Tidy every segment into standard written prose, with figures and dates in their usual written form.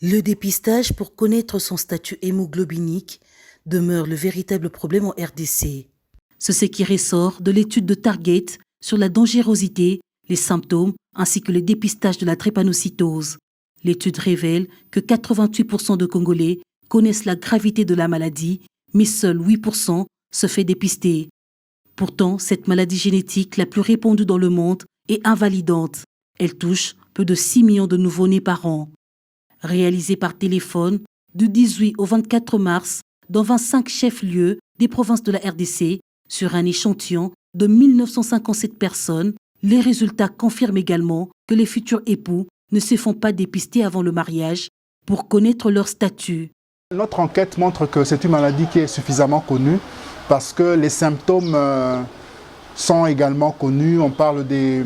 Le dépistage pour connaître son statut hémoglobinique demeure le véritable problème en RDC. C'est ce qui ressort de l'étude de Target sur la dangerosité, les symptômes ainsi que le dépistage de la drépanocytose. L'étude révèle que 88% de Congolais connaissent la gravité de la maladie, mais seuls 8% se fait dépister. Pourtant, cette maladie génétique la plus répandue dans le monde est invalidante. Elle touche peu de 6 millions de nouveau-nés par an. Réalisé par téléphone du 18 au 24 mars dans 25 chefs-lieux des provinces de la RDC sur un échantillon de 1957 personnes, les résultats confirment également que les futurs époux ne se font pas dépister avant le mariage pour connaître leur statut. Notre enquête montre que c'est une maladie qui est suffisamment connue parce que les symptômes sont également connus. On parle des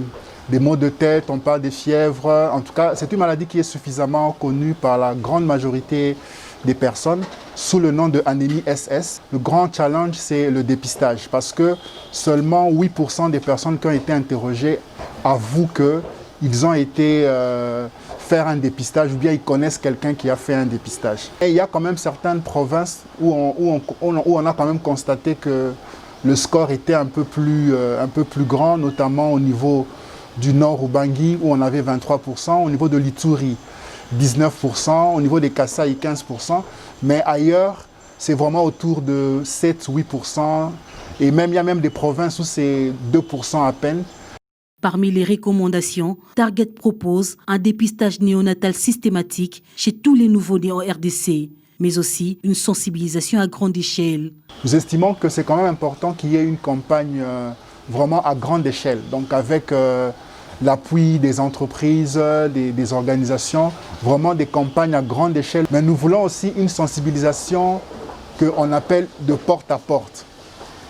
maux de tête, on parle des fièvres. En tout cas, c'est une maladie qui est suffisamment connue par la grande majorité des personnes sous le nom de anémie SS. Le grand challenge, c'est le dépistage parce que seulement 8% des personnes qui ont été interrogées avouent qu'ils ont été faire un dépistage ou bien ils connaissent quelqu'un qui a fait un dépistage. Et il y a quand même certaines provinces où on a quand même constaté que le score était un peu plus grand, notamment au niveau du nord Ubangi où on avait 23%, au niveau de l'Ituri 19%, au niveau des Kasaï 15%, mais ailleurs c'est vraiment autour de 7-8% et même il y a même des provinces où c'est 2% à peine. Parmi les recommandations, Target propose un dépistage néonatal systématique chez tous les nouveau-nés en RDC, mais aussi une sensibilisation à grande échelle. Nous estimons que c'est quand même important qu'il y ait une campagne vraiment à grande échelle, donc avec l'appui des entreprises, des organisations, vraiment des campagnes à grande échelle. Mais nous voulons aussi une sensibilisation qu'on appelle de porte à porte.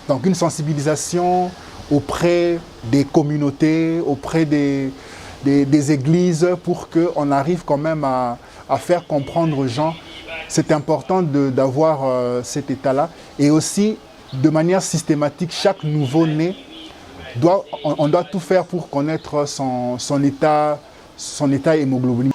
Donc une sensibilisation auprès des communautés, auprès des églises pour qu'on arrive quand même à faire comprendre aux gens. C'est important d'avoir cet état-là. Et aussi, de manière systématique, chaque nouveau-né, on doit tout faire pour connaître son état hémoglobinique.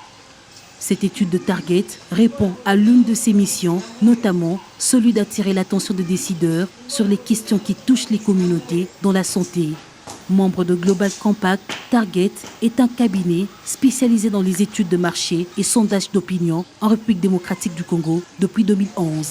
Cette étude de Target répond à l'une de ses missions, notamment celui d'attirer l'attention des décideurs sur les questions qui touchent les communautés dans la santé. Membre de Global Compact, Target est un cabinet spécialisé dans les études de marché et sondages d'opinion en République démocratique du Congo depuis 2011.